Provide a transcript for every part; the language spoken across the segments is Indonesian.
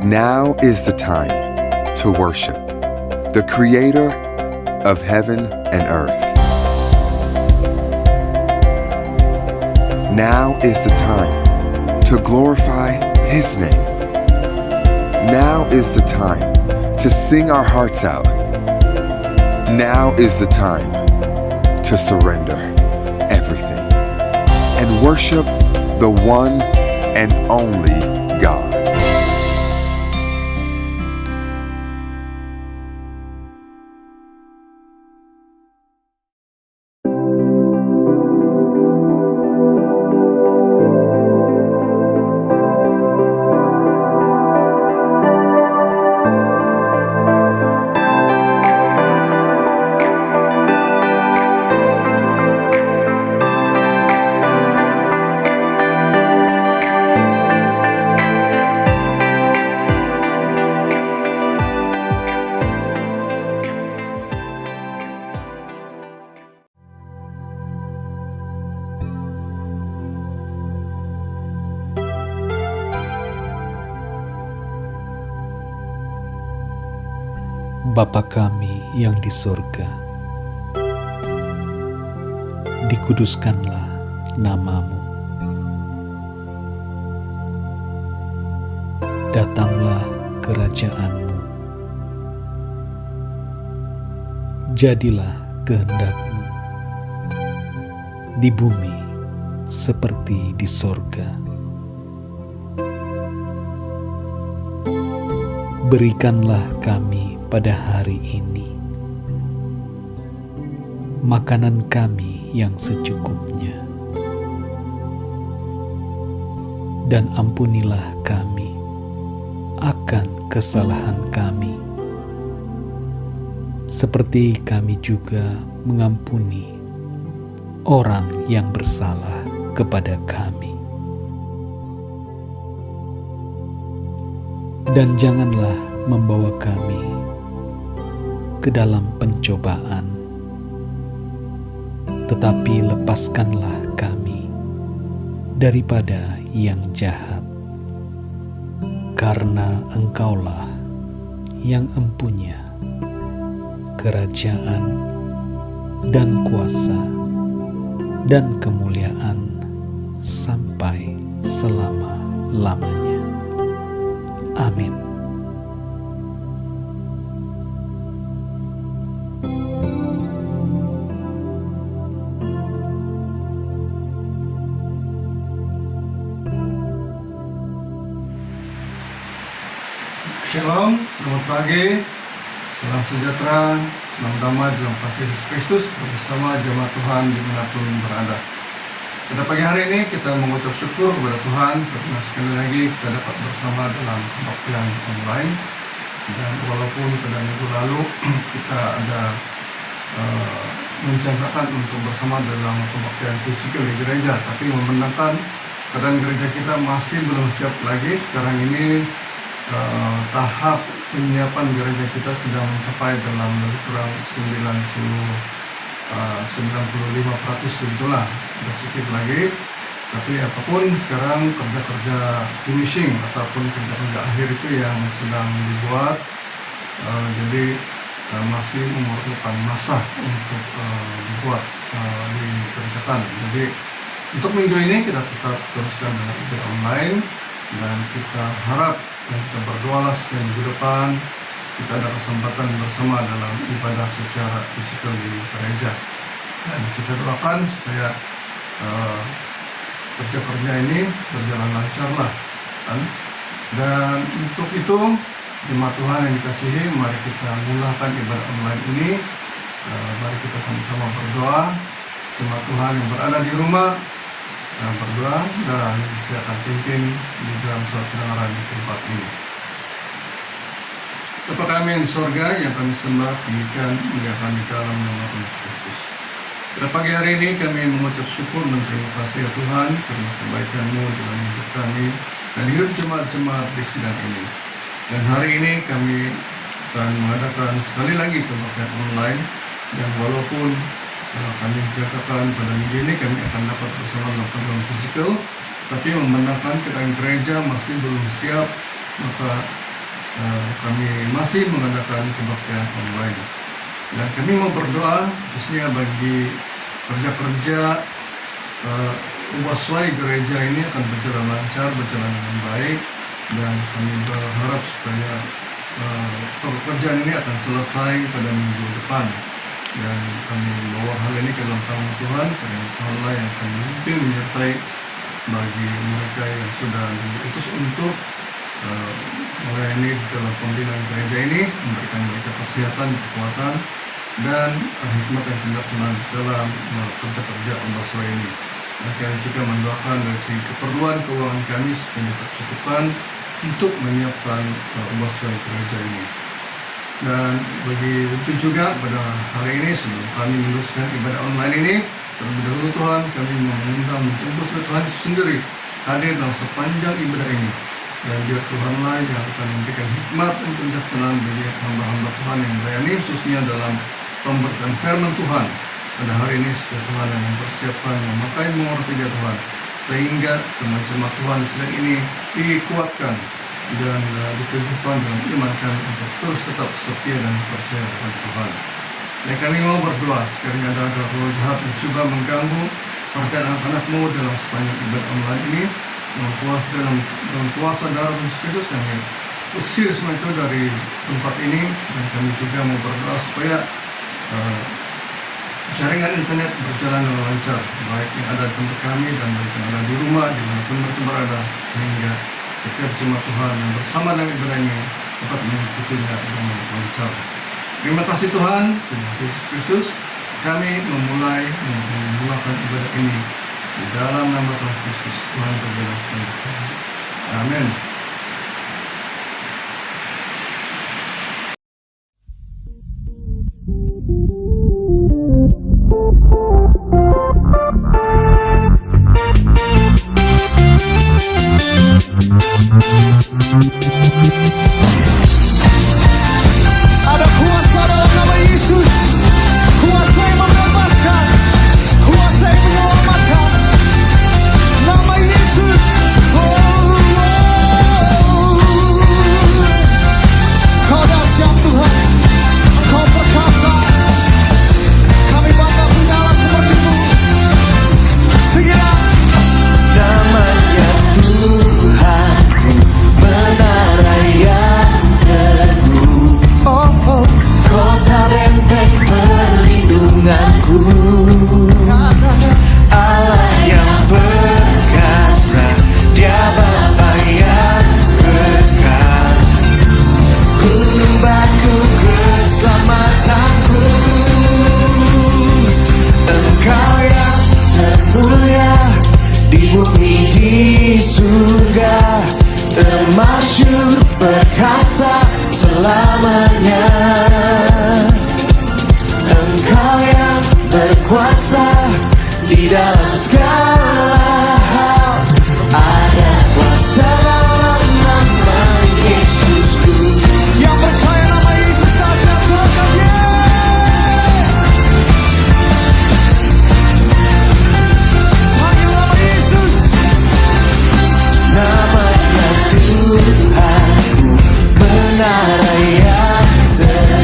Now is the time to worship the Creator of heaven and earth. Now is the time to glorify His name. Now is the time to sing our hearts out. Now is the time to surrender everything and worship the one and only God. Bapa kami yang di surga, dikuduskanlah nama-Mu. Datanglah kerajaan-Mu. Jadilah kehendak-Mu di bumi seperti di sorga. Berikanlah kami pada hari ini makanan kami yang secukupnya, dan ampunilah kami akan kesalahan kami, seperti kami juga mengampuni orang yang bersalah kepada kami. Dan janganlah membawa kami ke dalam pencobaan, tetapi lepaskanlah kami daripada yang jahat, karena Engkaulah yang empunya kerajaan dan kuasa dan kemuliaan sampai selama-lamanya. Amin. Shalom, selamat pagi, salam sejahtera, salam damai dalam kasih Yesus Kristus bersama jemaat Tuhan dimanapun berada. Pada pagi hari ini kita mengucap syukur kepada Tuhan karena sekali lagi kita dapat bersama dalam kebaktian online. Dan walaupun pada minggu lalu kita ada mencangkakan untuk bersama dalam kebaktian fisikal di gereja, tapi memandangkan keadaan gereja kita masih belum siap lagi. Sekarang ini tahap penyiapan gereja kita sudah mencapai dalam lebih kurang 95% begitulah, sudah sedikit lagi. Tapi apapun sekarang kerja-kerja finishing ataupun kerja-kerja akhir itu yang sedang dibuat, jadi masih memerlukan masa untuk dibuat, dikerjakan. Jadi untuk minggu ini kita tetap teruskan dengan ibadah online, dan kita harap dan kita berdoalah supaya minggu depan kita ada kesempatan bersama dalam ibadah secara fisikal di gereja, dan kita doakan supaya kerja-kerja ini berjalan lancar lah kan? Dan untuk itu jemaat Tuhan yang dikasihi, mari kita mulakan ibadah online ini. Mari kita sama-sama berdoa. Jemaat Tuhan yang berada di rumah berdoa, dan saya akan pimpin di dalam surat kebenaran di tempat ini. Bapa kami yang di sorga, yang kami sembah, tinggikan, muliakan di dalam nama Yesus Kristus. Pada pagi hari ini kami mengucap syukur dan terima kasih ya Tuhan karena kebaikan-Mu dalam hidup kami dan hidup jemaat-jemaat di sidang ini. Dan hari ini kami akan mengadakan sekali lagi kebaktian online, dan walaupun kami jangkakan pada minggu ini kami akan dapat bersama dalam program fisikal, tapi memandangkan keadaan gereja masih belum siap, maka kami masih mengadakan kebaktian online. Dan kami mau berdoa khususnya bagi kerja-kerja Ubaswai gereja ini akan berjalan lancar, berjalan dengan baik, dan kami berharap supaya pekerjaan ini akan selesai pada minggu depan. Dan kami bawa hal ini ke dalam tangan Tuhan, karena Tuhanlah yang akan memimpin menyertai bagi mereka yang sudah diutus untuk melayani di dalam pembinaan gereja ini, memberikan mereka kesehatan, kekuatan, dan hikmat yang dilaksanakan dalam kerja-kerja Ubaswai ini. Dan kami juga mendoakan dari segi keperluan keuangan kami supaya tercukupkan untuk menyiapkan Ubaswai gereja ini. Dan bagi itu juga pada hari ini sebelum kami meneruskan ibadah online ini, terlebih dahulu Tuhan kami mengundang menjemput Tuhan Yesus sendiri hadir dalam sepanjang ibadah ini. Dan biar Tuhanlah yang akan memberikan hikmat dan kebijaksanaan bagi hamba-hamba Tuhan yang melayani, khususnya dalam pemberitaan firman Tuhan pada hari ini, supaya Tuhan yang mempersiapkan, memakai mengerti Tuhan, sehingga semua jemaat Tuhan di sedang ini dikuatkan dan diteguhkan dalam iman kami untuk terus tetap setia dan percaya kepada Tuhan. Dan kami mau berdoa sekiranya ada roh jahat mencoba mengganggu percayaan anak-anakmu dalam sepanjang ibadah online ini, dalam kuasa darah Yesus Kristus kami usir semua itu dari tempat ini. Dan kami juga mau berdoa supaya jaringan internet berjalan dengan lancar, baik yang ada di tempat kami dan baik yang ada di rumah, dimanapun mereka berada, sehingga setiap jemaat Tuhan yang bersama dalam ibadah ini dapat mengikutinya dengan lancar. Terima kasih Tuhan, terima kasih Yesus Kristus. Kami memulakan ibadah ini di dalam nama Tuhan Yesus Kristus, Tuhan berdoa. Amin. Ada kuasa dalam nama Yesus, kuasa yang membebaskan, kuasa yang menyelamatkan. Nama Yesus, Kau dahsyat Tuhan, Kau perkasa. Kami bangga punya Allah seperti-Mu. Segera namanya Tuhanku, menara yang teguh, kota benteng perlindunganku, Allah yang perkasa, Dia Bapa yang kekal, gunung batu keselamatanku, Engkau yang termulia di bumi di surga, termasyhur perkasa selamanya. Engkau yang berkuasa di dalam segala hal, ada kuasa dalam nama Yesusku. Yang percaya nama Yesus dahsyat Tuhan, panggil nama Yesus. Namanya Tuhanku, menara yang teguh,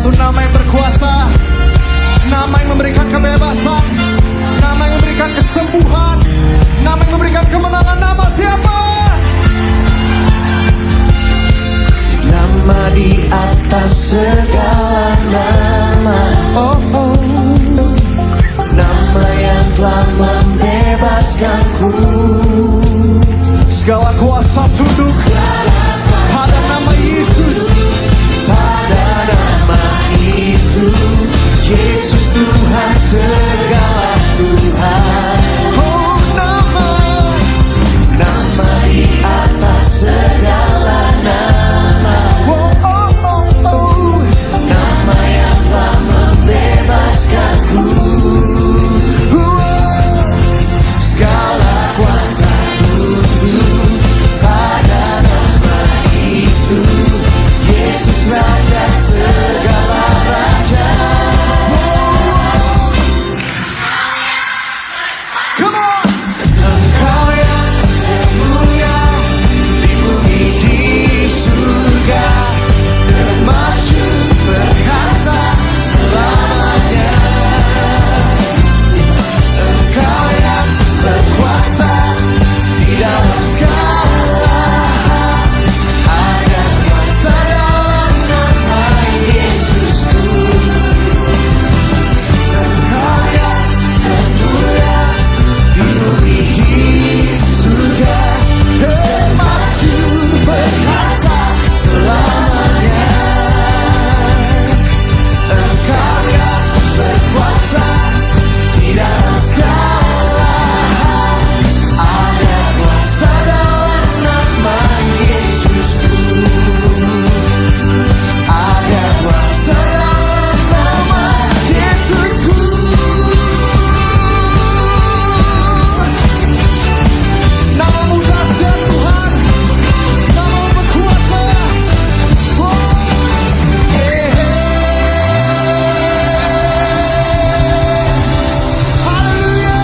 satu nama yang berkuasa, nama yang memberikan kebebasan, nama yang memberikan kesembuhan, nama yang memberikan kemenangan. Nama siapa? Nama di atas segala nama. Oh, oh. Nama yang telah membebaskanku. Segala kuasa tunduk pada nama Yesus. Pada nama itu, Yesus Tuhan segala Tuhan. Oh, nama di atas segala nama. Oh, oh, oh, oh. Nama yang telah membebaskanku. Segala kuasa tunduk pada nama itu, Yesus Raja segala raja. Come on! Engkau yang termulia di bumi di surga, termasyur perkasa selamanya. Engkau yang berkuasa di dalam segala hal, ada kuasa dalam nama Yesusku. Engkau yang termulia di bumi di surga, termasyur perkasa selamanya. Engkau yang berkuasa di dalam segala hal, ada kuasa dalam nama Yesusku. Ada kuasa dalam nama Yesusku. Namamu dahsyat Tuhan, namamu berkuasa. Oh, haleluya.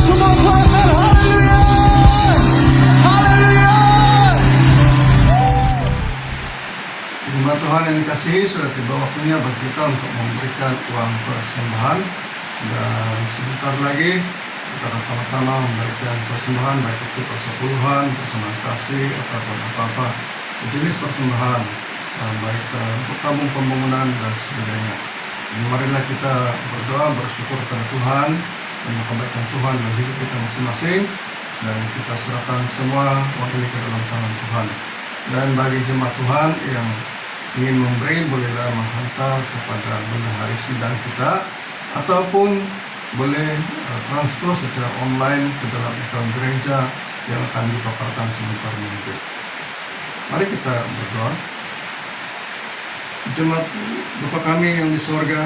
Semua selamat, haleluya. Haleluya. Jemaat Tuhan yang dikasihi, sudah tiba waktunya bagi kita untuk memberikan uang persembahan. Dan sebentar lagi kita akan sama-sama memberikan persembahan, baik itu persepuluhan, persembahan kasih, ataupun apa-apa jenis persembahan, baik untuk tabung pembangunan dan sebagainya. Jadi marilah kita berdoa, bersyukur kepada Tuhan dan kebaikan Tuhan dalam hidup kita masing-masing, dan kita serahkan semua uang ini ke dalam tangan Tuhan. Dan bagi jemaat Tuhan yang ingin memberi, bolehlah menghantar kepada bendahari sidang kita, ataupun boleh transfer secara online ke dalam account gereja yang akan dipaparkan sebentar nanti. Mari kita berdoa. Jemaat Bapa kami yang di sorga,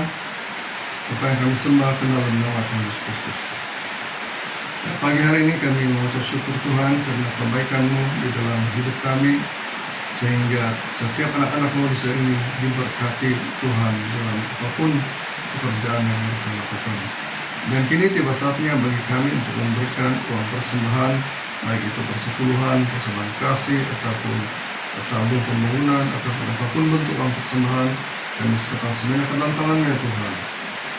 Bapa yang kami sembah ke dalam nama Tuhan Yesus Kristus. Pagi hari ini kami mengucap syukur Tuhan karena kebaikan-Mu di dalam hidup kami, sehingga setiap anak-anak-Mu di sini ini diberkati Tuhan dalam apapun pekerjaan yang mereka lakukan. Dan kini tiba saatnya bagi kami untuk memberikan uang persembahan, baik itu persepuluhan, persembahan kasih, ataupun tabung pembangunan, ataupun apapun bentuk uang persembahan. Kami serahkan semuanya ke dalam tangan-Mu ya Tuhan.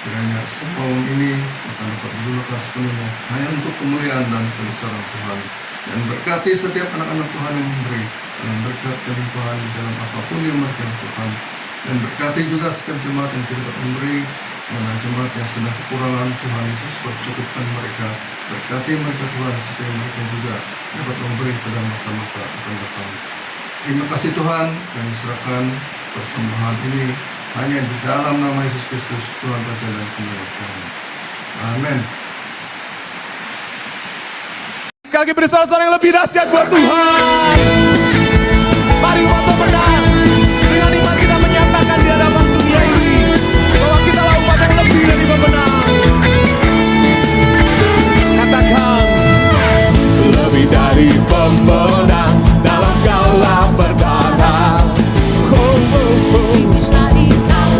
Kiranya semua uang ini akan dapat digunakan sepenuhnya hanya untuk kemuliaan dan kebesaran Tuhan. Dan berkati setiap anak-anak Tuhan yang memberi, dan berkati Tuhan di dalam apapun yang mereka lakukan. Dan berkati juga setiap jemaat yang tidak memberi, dan jemaat yang sedang kekurangan, Tuhan Yesus percukupkan mereka. Berkati mereka Tuhan, supaya mereka juga dapat memberi pada masa-masa akan datang. Terima kasih Tuhan, kami serahkan persembahan ini hanya di dalam nama Yesus Kristus, Tuhan Raja dan Penyelamat kami. Amin. Sekali lagi beri sorak-sorai yang lebih dahsyat buat Tuhan. Mari umat pemenang, dengan iman kita menyatakan di hadapan dunia ini bahwa kita lah umat yang lebih dari pemenang. Katakan, lebih dari pemenang dalam segala perkara.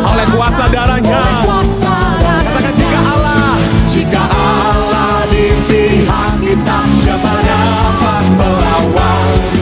Oleh kuasa darahnya. Katakan, jika Allah di pihak kita, siapa dapat melawan?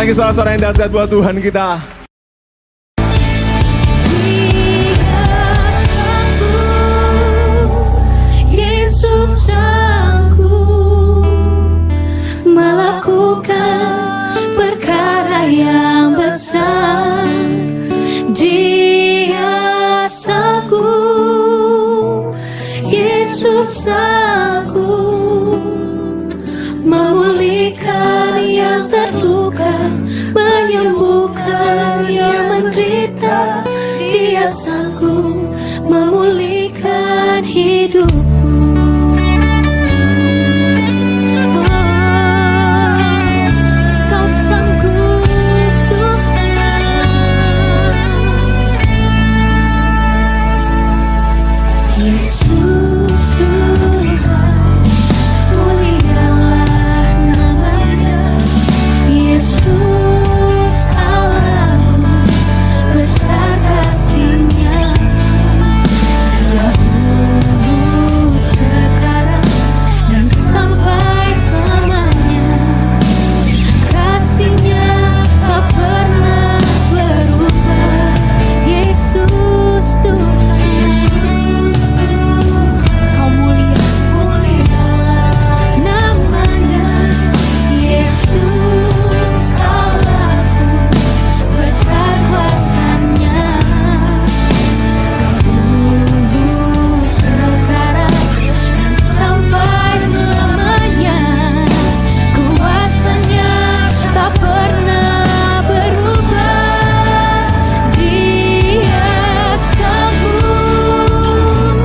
Sekali lagi suara-suara yang dahsyat buat Tuhan kita. Yesus sanggup melakukan perkara yang besar. Dia sanggup, Yesus sanggup memulihkan yang terluka, menyembuhkan yang menderita. Dia sanggup memulihkan hidupku. Kau sanggup Tuhan. Yesus Tuhan, mulialah nama-Nya. Yesus Allahku, besar kasih-Nya. Dahulu, sekarang, dan sampai selamanya. Kasih-Nya tak pernah berubah. Yesus Tuhan, Kau mulia, namanya. Yesus Allahku, besar kuasa-Nya. Dahulu, sekarang, dan sampai selamanya. Kuasa-Nya tak pernah berubah. Dia sanggup,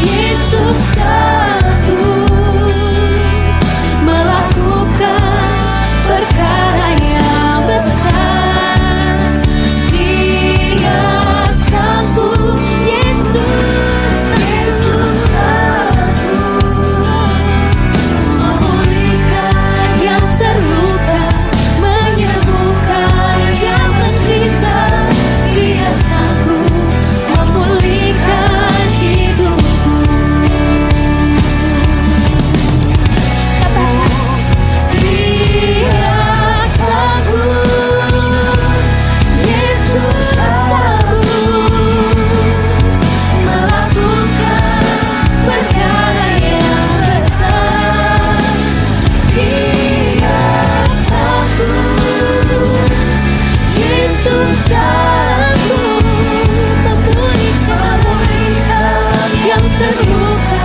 Yesus sanggup melakukan perkara yang besar. Dia sanggup, Yesus sanggup memulihkan yang terluka, menyembuhkan yang menderita. Dia sanggup memulihkan hidupku. Katakan, Dia sanggup, Yesus sanggup melakukan perkara yang besar. Dia sanggup, Yesus sanggup memulihkan yang terluka,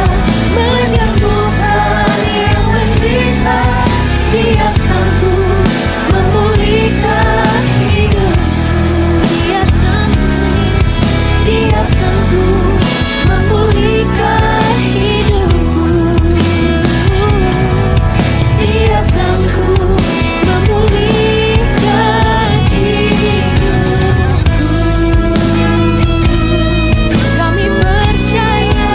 menyembuhkan yang menderita. Dia sanggup memulihkan hidupku. Dia sanggup memulihkan hidupku. Dia sanggup memulihkan hidupku. Kami percaya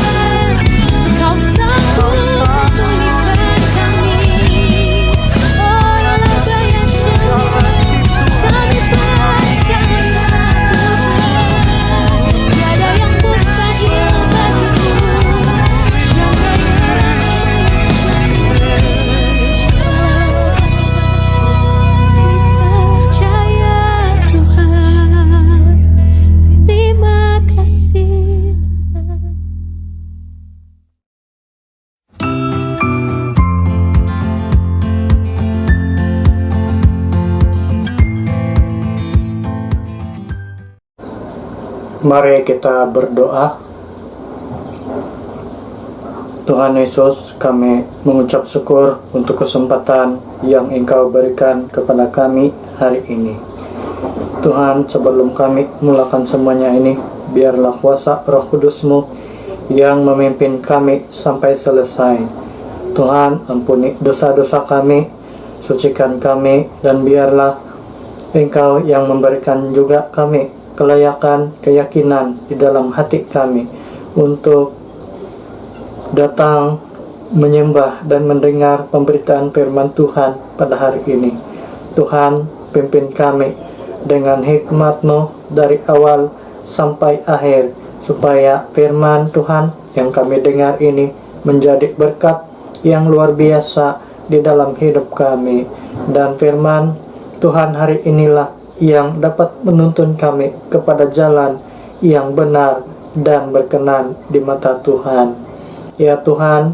Kau sanggup memulihkan kami. Oh, Labaya Syekh, kami percaya Tuhan, tiada yang mustahil bagimu. Percaya Tuhan, terima kasih Tuhan. Mari kita berdoa. Tuhan Yesus, kami mengucap syukur untuk kesempatan yang Engkau berikan kepada kami hari ini. Tuhan, sebelum kami melakukan semuanya ini, biarlah kuasa Roh Kudus-Mu yang memimpin kami sampai selesai. Tuhan, ampuni dosa-dosa kami, sucikan kami, dan biarlah Engkau yang memberikan juga kami kelayakan, keyakinan di dalam hati kami untuk datang menyembah dan mendengar pemberitaan firman Tuhan pada hari ini. Tuhan, pimpin kami dengan hikmat-Mu dari awal sampai akhir, supaya firman Tuhan yang kami dengar ini menjadi berkat yang luar biasa di dalam hidup kami. Dan firman Tuhan, hari inilah yang dapat menuntun kami kepada jalan yang benar dan berkenan di mata Tuhan. Ya Tuhan,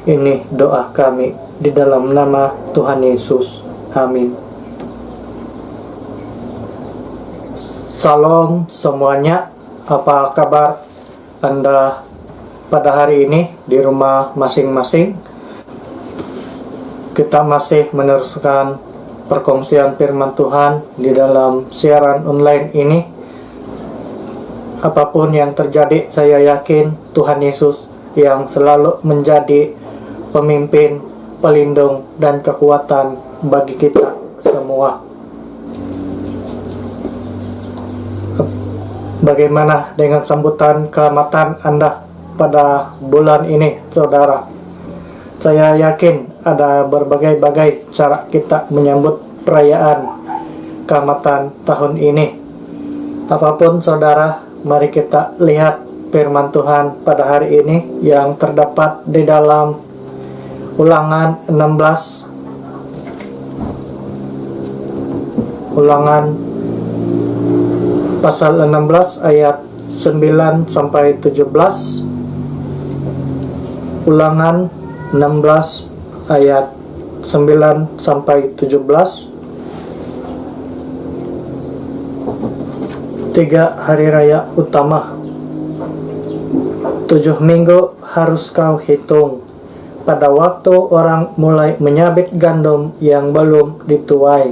ini doa kami di dalam nama Tuhan Yesus. Amin. Salam semuanya, apa kabar Anda pada hari ini di rumah masing-masing? Kita masih meneruskan perkongsian firman Tuhan di dalam siaran online ini. Apapun yang terjadi, saya yakin Tuhan Yesus yang selalu menjadi pemimpin, pelindung, dan kekuatan bagi kita semua. Bagaimana dengan sambutan keselamatan Anda pada bulan ini, saudara? Saya yakin ada berbagai-bagai cara kita menyambut perayaan keselamatan tahun ini. Apapun saudara, mari kita lihat firman Tuhan pada hari ini yang terdapat di dalam Ulangan 16. Ulangan pasal 16 ayat 9 sampai 17. Ulangan 16 ayat 9 sampai 17. 3 hari raya utama. 7 minggu harus kau hitung. Pada waktu orang mulai menyabit gandum yang belum dituai,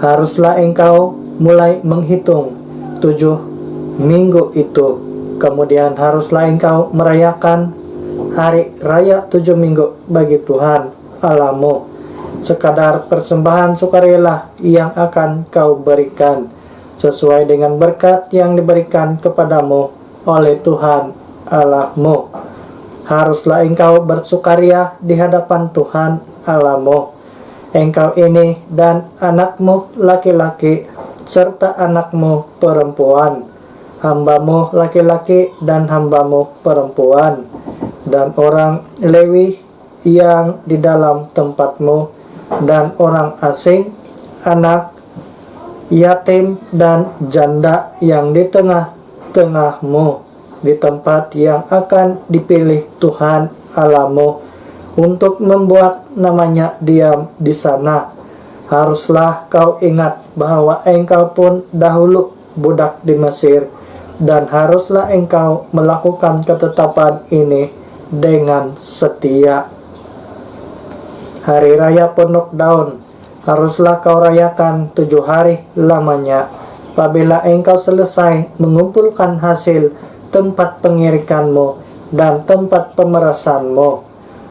haruslah engkau mulai menghitung 7 minggu itu. Kemudian haruslah engkau merayakan hari raya 7 minggu bagi Tuhan Allahmu. Sekadar persembahan sukarela yang akan kau berikan, sesuai dengan berkat yang diberikan kepadamu oleh Tuhan Allahmu. Haruslah engkau bersukaria di hadapan Tuhan Allahmu. Engkau ini dan anakmu laki-laki serta anakmu perempuan, hambamu laki-laki dan hambamu perempuan, dan orang Lewi yang di dalam tempatmu, dan orang asing, anak, yatim, dan janda yang di tengah-tengahmu, di tempat yang akan dipilih Tuhan Allahmu untuk membuat namanya diam di sana. Haruslah kau ingat bahwa engkau pun dahulu budak di Mesir, dan haruslah engkau melakukan ketetapan ini dengan setia. Hari raya pondok daun haruslah kau rayakan 7 hari lamanya. Apabila engkau selesai mengumpulkan hasil tempat pengirikanmu dan tempat pemerasanmu,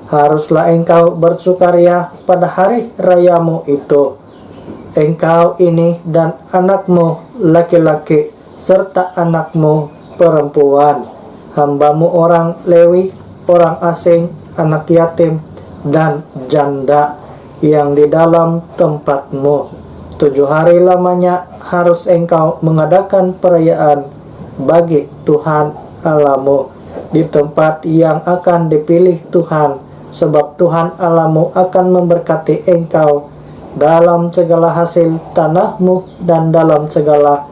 haruslah engkau bersukaria pada hari rayamu itu. Engkau ini dan anakmu laki-laki serta anakmu perempuan, hambamu orang Lewi, orang asing, anak yatim, dan janda yang di dalam tempatmu. 7 hari lamanya harus engkau mengadakan perayaan bagi Tuhan Allahmu di tempat yang akan dipilih Tuhan, sebab Tuhan Allahmu akan memberkati engkau dalam segala hasil tanahmu dan dalam segala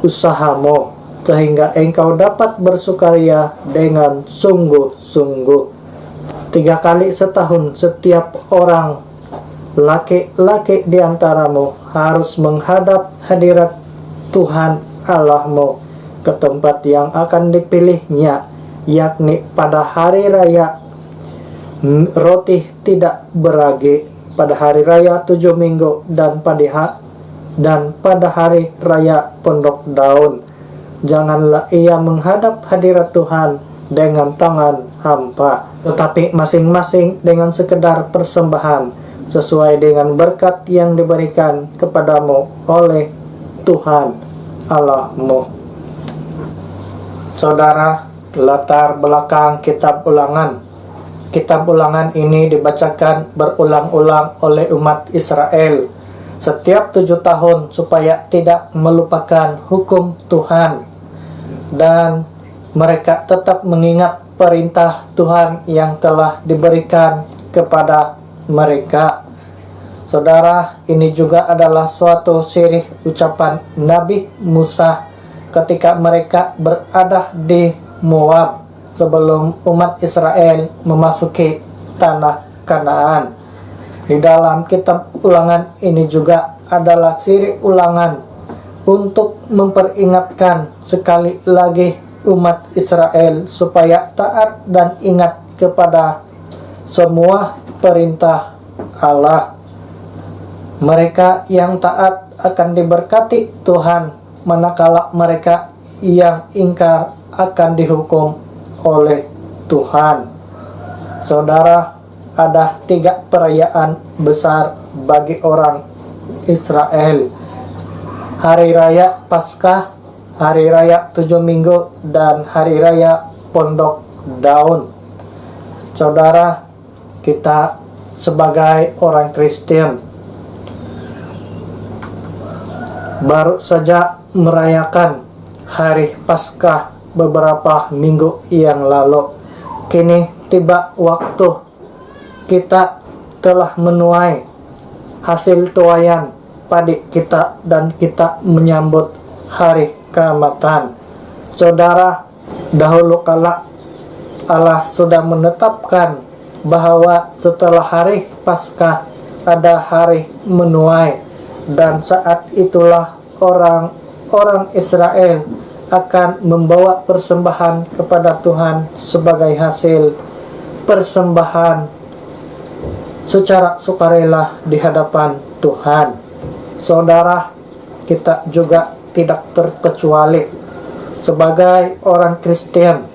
usahamu, sehingga engkau dapat bersukaria dengan sungguh-sungguh. 3 kali setahun setiap orang laki-laki di antaramu harus menghadap hadirat Tuhan Allahmu ke tempat yang akan dipilihnya, yakni pada hari raya roti tidak beragi, pada hari raya 7 minggu, dan pada hari raya pondok daun. Janganlah ia menghadap hadirat Tuhan dengan tangan hampa, tetapi masing-masing dengan sekedar persembahan sesuai dengan berkat yang diberikan kepadamu oleh Tuhan Allahmu. Saudara, latar belakang kitab Ulangan. Kitab Ulangan ini dibacakan berulang-ulang oleh umat Israel setiap 7 tahun supaya tidak melupakan hukum Tuhan, dan mereka tetap mengingat perintah Tuhan yang telah diberikan kepada mereka. Saudara, ini juga adalah suatu sirih ucapan Nabi Musa ketika mereka berada di Moab sebelum umat Israel memasuki tanah Kanaan. Di dalam kitab Ulangan ini juga adalah sirih ulangan untuk memperingatkan sekali lagi umat Israel supaya taat dan ingat kepada semua perintah Allah. Mereka yang taat akan diberkati Tuhan, manakala mereka yang ingkar akan dihukum oleh Tuhan. Saudara, ada 3 perayaan besar bagi orang Israel: Hari Raya Paskah, Hari Raya 7 Minggu, dan Hari Raya Pondok Daun. Saudara, kita sebagai orang Kristen baru saja merayakan Hari Paskah beberapa minggu yang lalu. Kini tiba waktu kita telah menuai hasil tuaian padi kita dan kita menyambut Hari Keamatan. Saudara, dahulu kala Allah sudah menetapkan bahwa setelah Hari Paskah ada hari menuai, dan saat itulah orang Israel akan membawa persembahan kepada Tuhan sebagai hasil persembahan secara sukarela di hadapan Tuhan. Saudara, kita juga tidak terkecuali sebagai orang Kristen.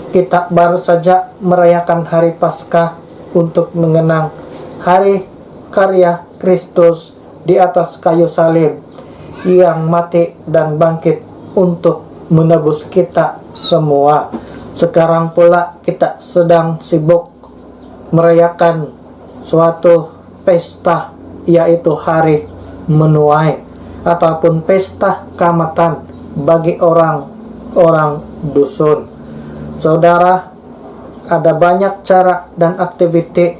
Kita baru saja merayakan Hari Paskah untuk mengenang hari karya Kristus di atas kayu salib yang mati dan bangkit untuk menebus kita semua. Sekarang pula kita sedang sibuk merayakan suatu pesta, yaitu hari menuai ataupun pesta Keamatan bagi orang dusun. Saudara, ada banyak cara dan aktiviti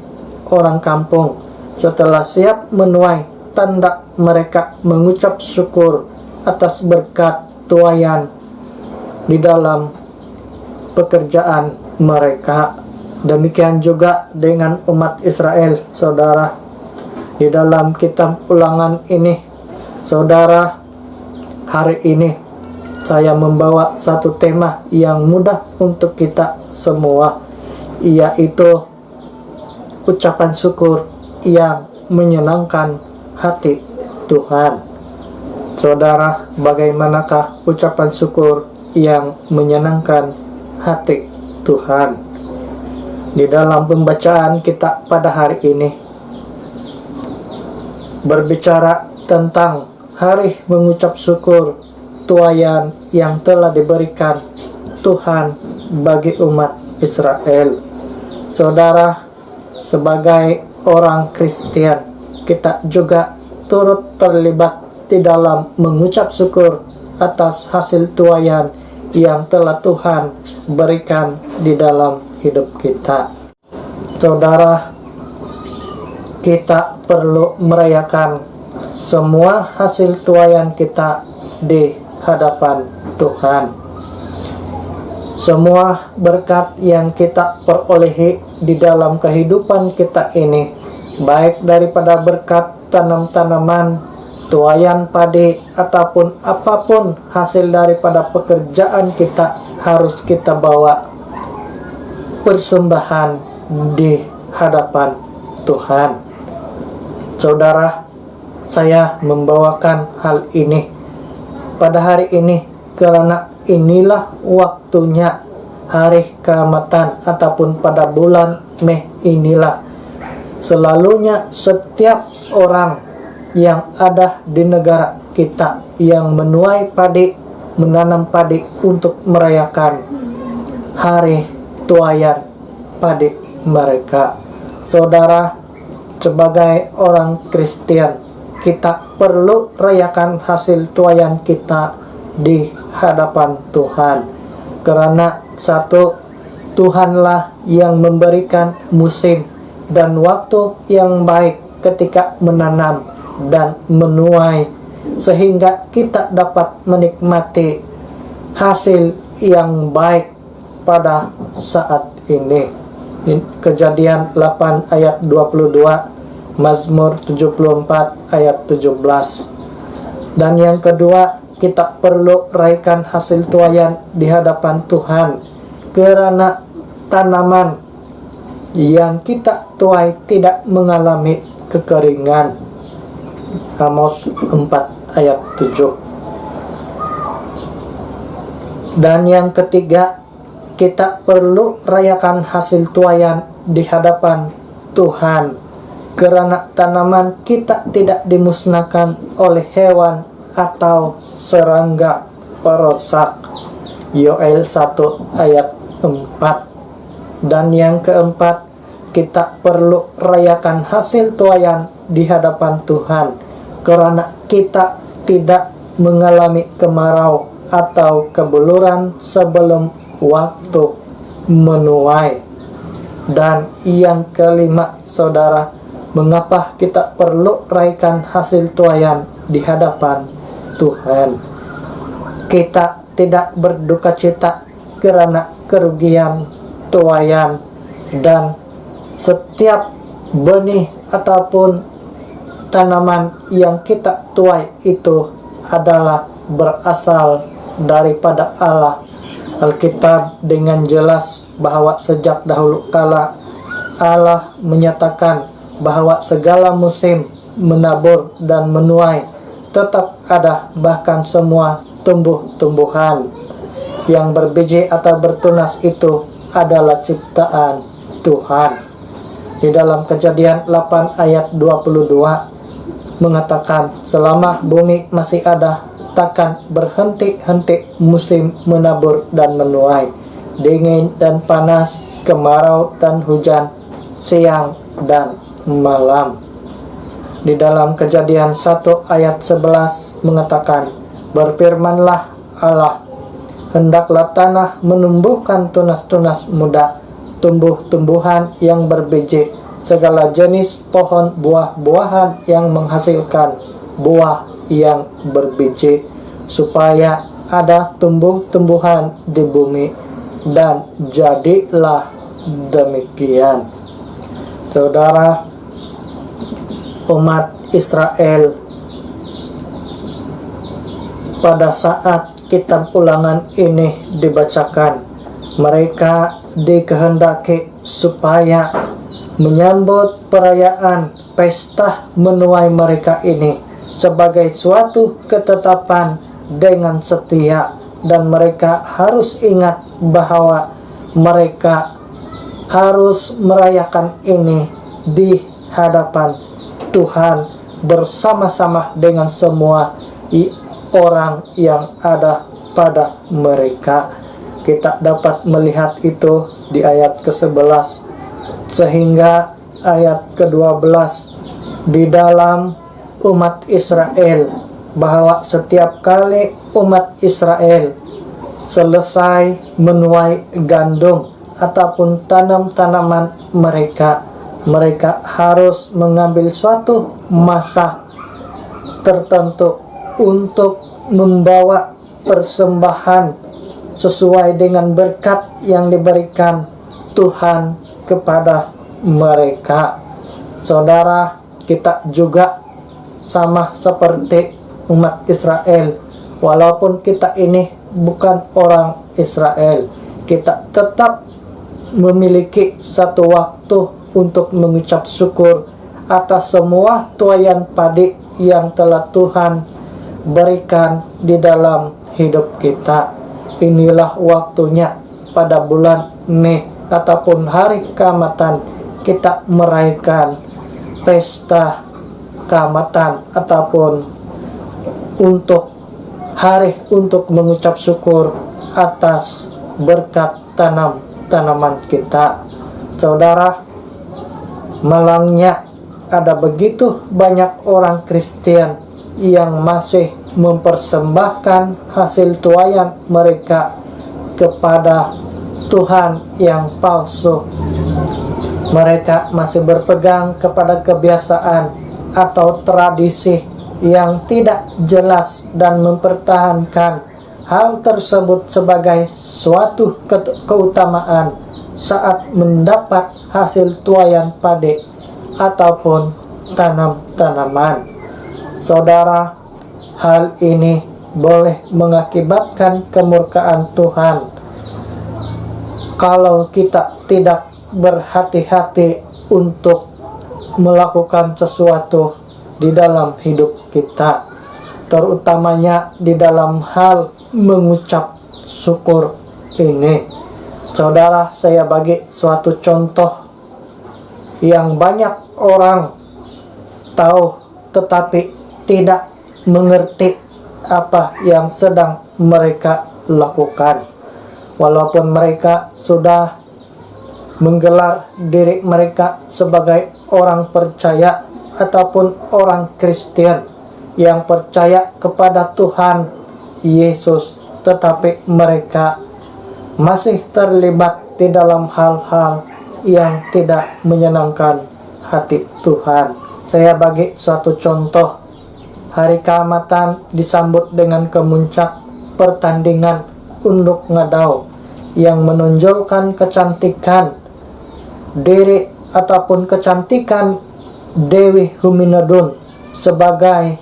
orang kampung setelah siap menuai, tanda mereka mengucap syukur atas berkat tuaian di dalam pekerjaan mereka. Demikian juga dengan umat Israel, saudara. Di dalam kitab Ulangan ini, saudara, hari ini saya membawa satu tema yang mudah untuk kita semua, yaitu ucapan syukur yang menyenangkan hati Tuhan. Saudara, bagaimanakah ucapan syukur yang menyenangkan hati Tuhan? Di dalam pembacaan kita pada hari ini berbicara tentang hari mengucap syukur tuaian yang telah diberikan Tuhan bagi umat Israel. Saudara, sebagai orang Kristen, kita juga turut terlibat di dalam mengucap syukur atas hasil tuaian yang telah Tuhan berikan di dalam hidup kita. Saudara, kita perlu merayakan semua hasil tuaian kita di hadapan Tuhan. Semua berkat yang kita perolehi di dalam kehidupan kita ini, baik daripada berkat tanam-tanaman, tuaian padi, ataupun apapun hasil daripada pekerjaan kita, harus kita bawa persembahan di hadapan Tuhan. Saudara, saya membawakan hal ini pada hari ini karena inilah waktunya Hari Keamatan, ataupun pada bulan Mei inilah selalunya setiap orang yang ada di negara kita yang menuai padi, menanam padi untuk merayakan hari tuaian padi mereka. Saudara, sebagai orang Kristen, kita perlu rayakan hasil tuaian kita di hadapan Tuhan, karena satu, Tuhanlah yang memberikan musim dan waktu yang baik ketika menanam dan menuai, sehingga kita dapat menikmati hasil yang baik pada saat ini. Kejadian 8 ayat 22, Mazmur 74 ayat 17. Dan yang kedua, kita perlu raikan hasil tuaian di hadapan Tuhan, karena tanaman yang kita tuai tidak mengalami kekeringan. Amos 4 ayat 7. Dan yang ketiga, kita perlu rayakan hasil tuaian di hadapan Tuhan, karena tanaman kita tidak dimusnahkan oleh hewan atau serangga perusak. Yoel 1 ayat 4. Dan yang keempat, kita perlu rayakan hasil tuaian di hadapan Tuhan, karena kita tidak mengalami kemarau atau kebuluran sebelum waktu menuai. Dan yang kelima, saudara, mengapa kita perlu rayakan hasil tuaian di hadapan Tuhan? Kita tidak berduka cita karena kerugian tuaian, dan setiap benih ataupun tanaman yang kita tuai itu adalah berasal daripada Allah. Alkitab dengan jelas bahwa sejak dahulu kala Allah menyatakan bahwa segala musim menabur dan menuai tetap ada, bahkan semua tumbuh-tumbuhan yang berbiji atau bertunas itu adalah ciptaan Tuhan. Di dalam Kejadian 8 ayat 22 mengatakan, selama bumi masih ada, takkan berhenti-henti musim menabur dan menuai, dingin dan panas, kemarau dan hujan, siang dan malam. Di dalam Kejadian 1 ayat 11 mengatakan, berfirmanlah Allah, hendaklah tanah menumbuhkan tunas-tunas muda, tumbuh-tumbuhan yang berbiji, segala jenis pohon buah-buahan yang menghasilkan buah yang berbiji, supaya ada tumbuh-tumbuhan di bumi. Dan jadilah demikian. Saudara, umat Israel pada saat kitab Ulangan ini dibacakan, mereka dikehendaki supaya menyambut perayaan pesta menuai mereka ini sebagai suatu ketetapan dengan setia, dan mereka harus ingat bahwa mereka harus merayakan ini di hadapan Tuhan bersama-sama dengan semua orang yang ada pada mereka. Kita dapat melihat itu di ayat ke-11 sehingga ayat ke-12 di dalam umat Israel, bahwa setiap kali umat Israel selesai menuai gandum ataupun tanam-tanaman mereka, mereka harus mengambil suatu masa tertentu untuk membawa persembahan sesuai dengan berkat yang diberikan Tuhan kepada mereka. Saudara, kita juga sama seperti umat Israel. Walaupun kita ini bukan orang Israel, kita tetap memiliki satu waktu untuk mengucap syukur atas semua tuaian padi yang telah Tuhan berikan di dalam hidup kita. Inilah waktunya pada bulan Mei ataupun hari Keamatan kita merayakan pesta Keamatan ataupun untuk hari untuk mengucap syukur atas berkat tanaman kita. Saudara, malangnya ada begitu banyak orang Kristen yang masih mempersembahkan hasil tuaian mereka kepada Tuhan yang palsu. Mereka masih berpegang kepada kebiasaan atau tradisi yang tidak jelas dan mempertahankan hal tersebut sebagai suatu keutamaan saat mendapat hasil tuaian padi ataupun tanam-tanaman. Saudara, hal ini boleh mengakibatkan kemurkaan Tuhan kalau kita tidak berhati-hati untuk melakukan sesuatu di dalam hidup kita, terutamanya di dalam hal mengucap syukur ini. Saudara, saya bagi suatu contoh yang banyak orang tahu tetapi tidak mengerti apa yang sedang mereka lakukan, walaupun mereka sudah menggelar diri mereka sebagai orang percaya ataupun orang Kristen yang percaya kepada Tuhan Yesus, tetapi mereka masih terlibat di dalam hal-hal yang tidak menyenangkan hati Tuhan. Saya bagi suatu contoh. Hari Keamatan disambut dengan kemuncak pertandingan unduk ngadau yang menonjolkan kecantikan diri ataupun kecantikan Dewi Huminodun sebagai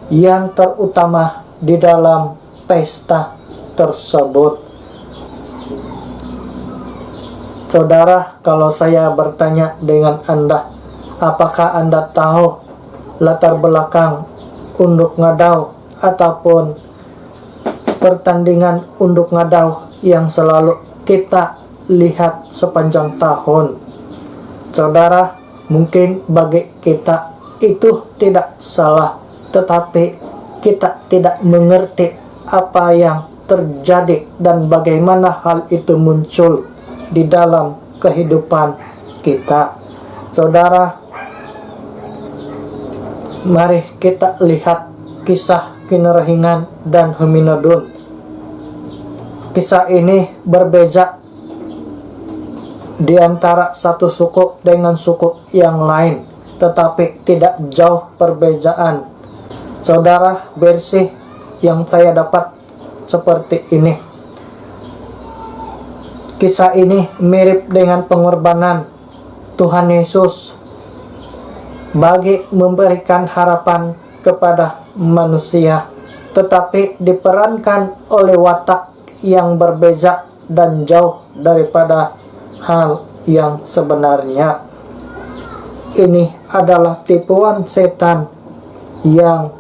yang terutama di dalam pesta tersebut. Saudara, kalau saya bertanya dengan Anda, apakah Anda tahu latar belakang unduk ngadau ataupun pertandingan unduk ngadau yang selalu kita lihat sepanjang tahun? Saudara, mungkin bagi kita itu tidak salah, tetapi kita tidak mengerti apa yang terjadi dan bagaimana hal itu muncul di dalam kehidupan kita. Saudara, mari kita lihat kisah Kinarahingan dan Huminodun. Kisah ini berbeda di antara satu suku dengan suku yang lain, tetapi tidak jauh perbedaan. Saudara, versi yang saya dapat seperti ini. Kisah ini mirip dengan pengorbanan Tuhan Yesus bagi memberikan harapan kepada manusia, tetapi diperankan oleh watak yang berbeda dan jauh daripada hal yang sebenarnya. Ini adalah tipuan setan yang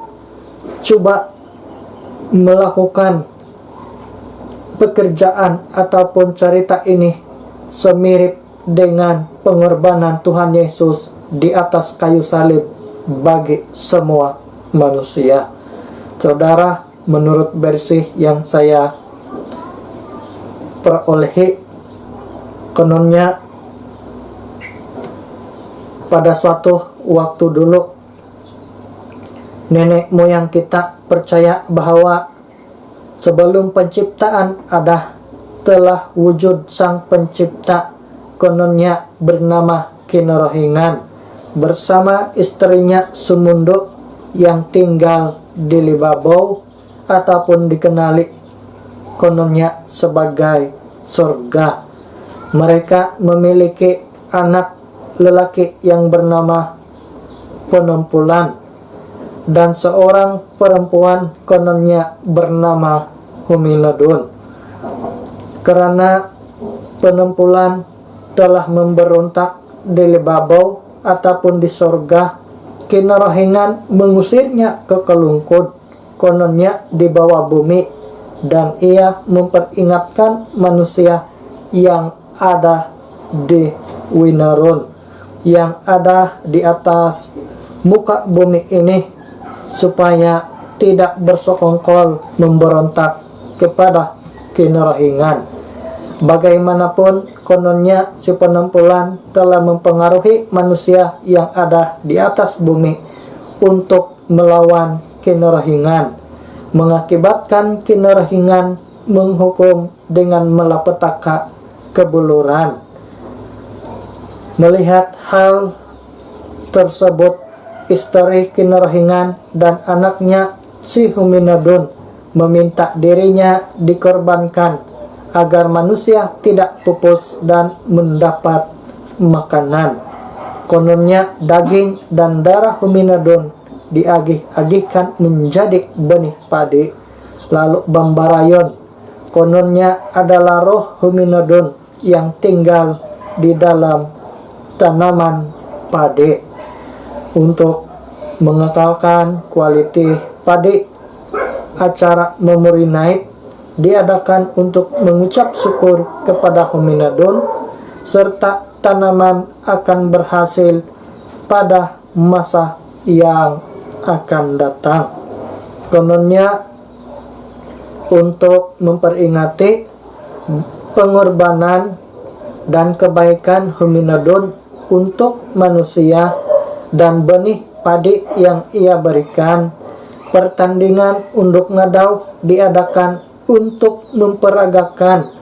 coba melakukan pekerjaan ataupun cerita ini semirip dengan pengorbanan Tuhan Yesus di atas kayu salib bagi semua manusia. Saudara, menurut versi yang saya perolehi, kononnya pada suatu waktu dulu nenek moyang kita percaya bahwa sebelum penciptaan ada telah wujud sang pencipta, kononnya bernama Kinarahingan bersama istrinya Sumundo yang tinggal di Libabau ataupun dikenali kononnya sebagai surga. Mereka memiliki anak lelaki yang bernama Penempulan dan seorang perempuan kononnya bernama Huminodun. Karena Penempulan telah memberontak di Libabau ataupun di surga, Kinarahingan mengusirnya ke Kelungkut, kononnya di bawah bumi, dan ia memperingatkan manusia yang ada di Winarun, yang ada di atas muka bumi ini, supaya tidak bersekongkol memberontak kepada Kinarahingan. Bagaimanapun, kononnya si Penempulan telah mempengaruhi manusia yang ada di atas bumi untuk melawan Kinarahingan, mengakibatkan Kinarahingan menghukum dengan malapetaka kebuluran. Melihat hal tersebut, istri Kinarahingan dan anaknya si Huminadun meminta dirinya dikorbankan agar manusia tidak pupus dan mendapat makanan. Kononnya daging dan darah Huminadun diagih-agihkan menjadi benih padi. Lalu Bambarayon, kononnya adalah roh Huminadun yang tinggal di dalam tanaman padi. Untuk mengekalkan kualiti padi, acara Memory Night diadakan untuk mengucap syukur kepada Huminadun serta tanaman akan berhasil pada masa yang akan datang. Kononnya untuk memperingati pengorbanan dan kebaikan Huminadun untuk manusia dan benih padi yang ia berikan, pertandingan unduk ngadau diadakan untuk memperagakan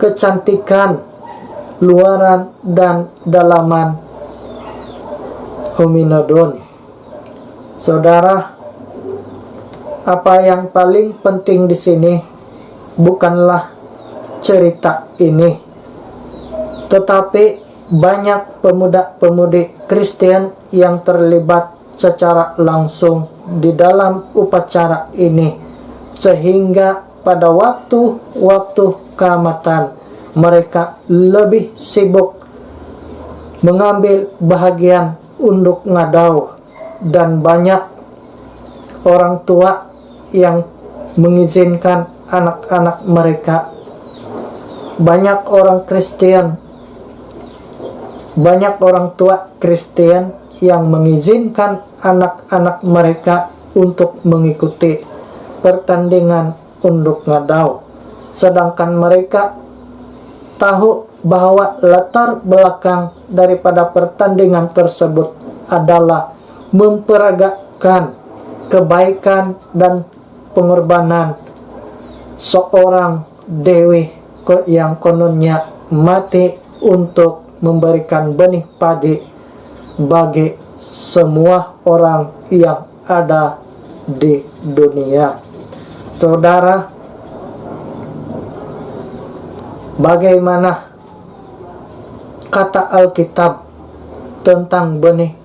kecantikan luaran dan dalaman Huminadun. Saudara, apa yang paling penting di sini bukanlah cerita ini, tetapi banyak pemuda-pemudi Kristen yang terlibat secara langsung di dalam upacara ini, sehingga pada waktu-waktu keamatan mereka lebih sibuk mengambil bahagian unduk ngadau, dan banyak orang tua yang mengizinkan anak-anak mereka. Banyak orang tua Kristen yang mengizinkan anak-anak mereka untuk mengikuti pertandingan unduk ngadau, sedangkan mereka tahu bahwa latar belakang daripada pertandingan tersebut adalah memperagakan kebaikan dan pengorbanan seorang dewi yang kononnya mati untuk memberikan benih padi bagi semua orang yang ada di dunia. Saudara, bagaimana kata Alkitab tentang benih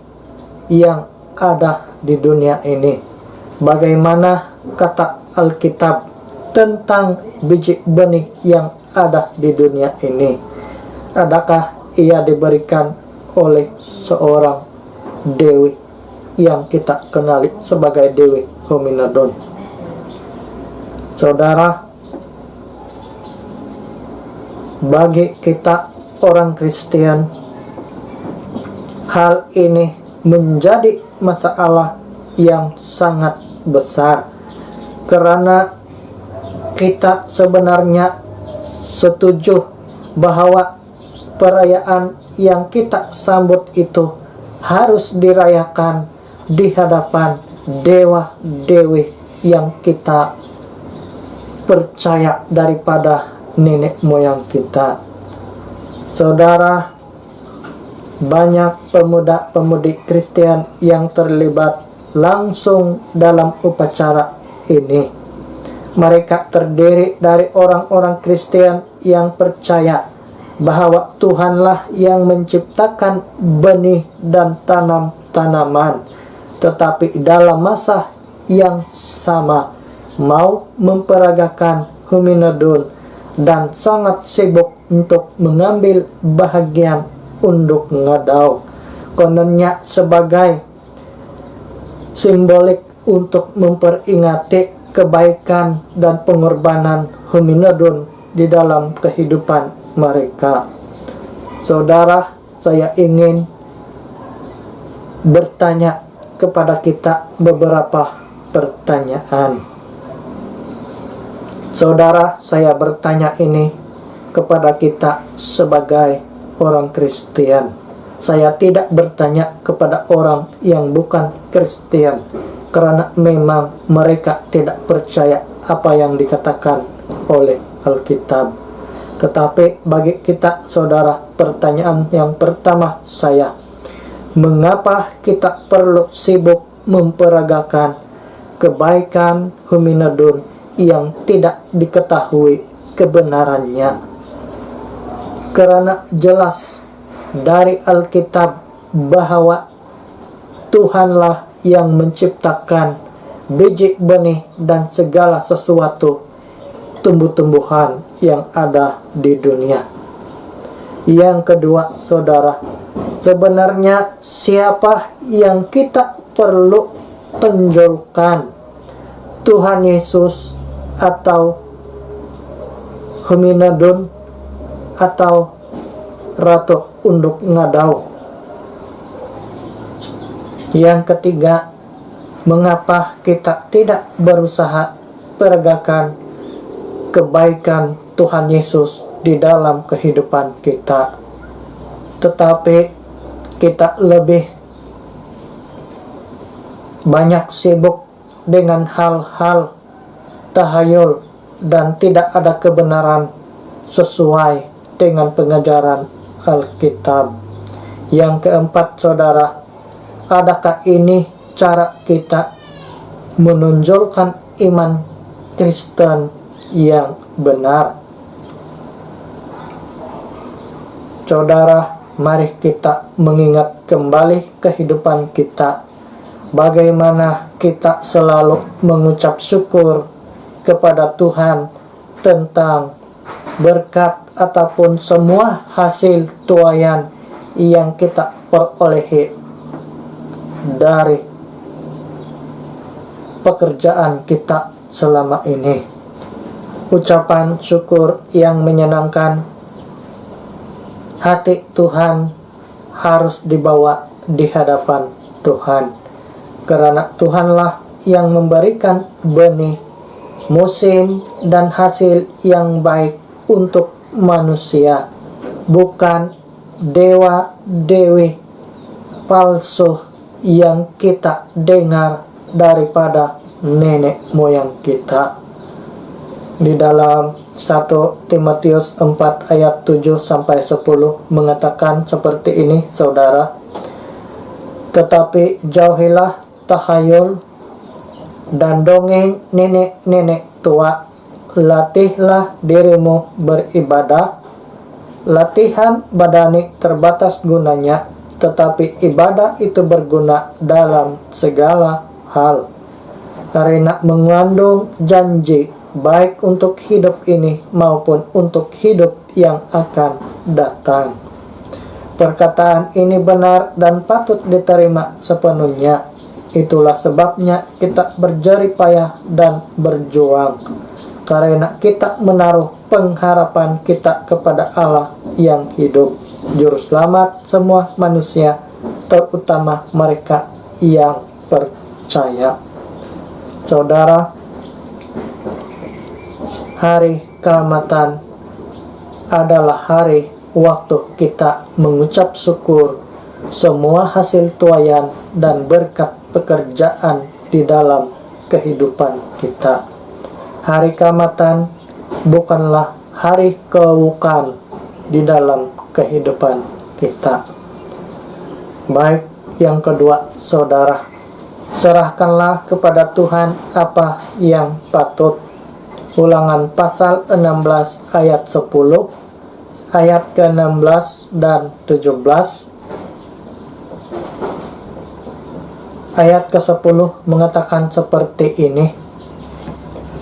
yang ada di dunia ini? Bagaimana kata Alkitab tentang biji benih yang ada di dunia ini? Adakah ia diberikan oleh seorang dewi yang kita kenali sebagai Dewi Huminadun? Saudara, bagi kita orang Kristen, hal ini menjadi masalah yang sangat besar, karena kita sebenarnya setuju bahwa perayaan yang kita sambut itu harus dirayakan di hadapan dewa-dewi yang kita percaya daripada nenek moyang kita. Saudara, banyak pemuda-pemudi Kristen yang terlibat langsung dalam upacara ini. Mereka terdiri dari orang-orang Kristen yang percaya bahwa Tuhanlah yang menciptakan benih dan tanaman, tetapi dalam masa yang sama mau memperagakan Huminadun dan sangat sibuk untuk mengambil bahagian unduk ngadau. Kononnya sebagai simbolik untuk memperingati kebaikan dan pengorbanan Huminadun di dalam kehidupan mereka. Saudara, saya ingin bertanya kepada kita beberapa pertanyaan. Saudara, saya bertanya ini kepada kita sebagai orang Kristen. Saya tidak bertanya kepada orang yang bukan Kristen, karena memang mereka tidak percaya apa yang dikatakan oleh Alkitab. Tetapi bagi kita saudara, pertanyaan yang pertama saya, mengapa kita perlu sibuk memperagakan kebaikan Huminadun yang tidak diketahui kebenarannya? Karena jelas dari Alkitab bahwa Tuhanlah yang menciptakan biji benih dan segala sesuatu tumbuh-tumbuhan yang ada di dunia. Yang kedua, saudara, sebenarnya siapa yang kita perlu tonjolkan? Tuhan Yesus atau Huminadun atau Ratu Unduk Ngadau? Yang ketiga, mengapa kita tidak berusaha peragakan kebaikan Tuhan Yesus di dalam kehidupan kita, tetapi kita lebih banyak sibuk dengan hal-hal tahayul dan tidak ada kebenaran sesuai dengan pengajaran Alkitab. Yang keempat, saudara, adakah ini cara kita menonjolkan iman Kristen yang benar? Saudara, mari kita mengingat kembali kehidupan kita, bagaimana kita selalu mengucap syukur kepada Tuhan tentang berkat ataupun semua hasil tuaian yang kita perolehi dari pekerjaan kita selama ini. Ucapan syukur yang menyenangkan hati Tuhan harus dibawa di hadapan Tuhan, karena Tuhanlah yang memberikan benih, musim, dan hasil yang baik untuk manusia, bukan dewa-dewi palsu yang kita dengar daripada nenek moyang kita. Di dalam 1 Timotius 4 ayat 7-10 mengatakan seperti ini, saudara. Tetapi jauhilah takhayul dan dongeng nenek-nenek tua. Latihlah dirimu beribadah. Latihan badani terbatas gunanya, tetapi ibadah itu berguna dalam segala hal, karena mengandung janji baik untuk hidup ini maupun untuk hidup yang akan datang. Perkataan ini benar dan patut diterima sepenuhnya. Itulah sebabnya kita berjerih payah dan berjuang, karena kita menaruh pengharapan kita kepada Allah yang hidup, Juru Selamat semua manusia, terutama mereka yang percaya. Saudara, hari Keamatan adalah hari waktu kita mengucap syukur semua hasil tuaian dan berkat pekerjaan di dalam kehidupan kita. Hari Keamatan bukanlah hari kewukan di dalam kehidupan kita. Baik, yang kedua, saudara, serahkanlah kepada Tuhan apa yang patut. Ulangan pasal 16 ayat 10, ayat ke-16 dan 17. Ayat ke-10 mengatakan seperti ini.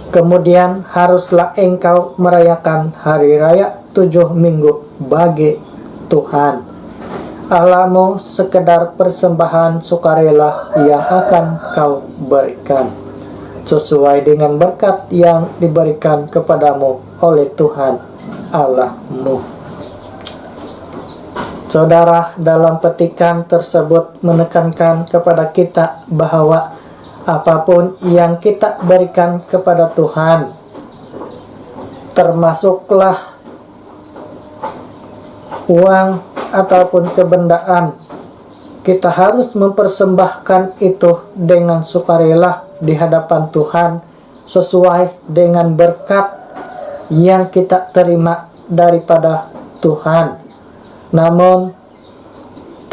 Kemudian haruslah engkau merayakan hari raya 7 minggu bagi Tuhan Allahmu sekedar persembahan sukarela yang akan kau berikan, sesuai dengan berkat yang diberikan kepadamu oleh Tuhan Allahmu. Saudara, dalam petikan tersebut menekankan kepada kita bahwa apapun yang kita berikan kepada Tuhan, termasuklah uang ataupun kebendaan, kita harus mempersembahkan itu dengan sukarela di hadapan Tuhan sesuai dengan berkat yang kita terima daripada Tuhan. Namun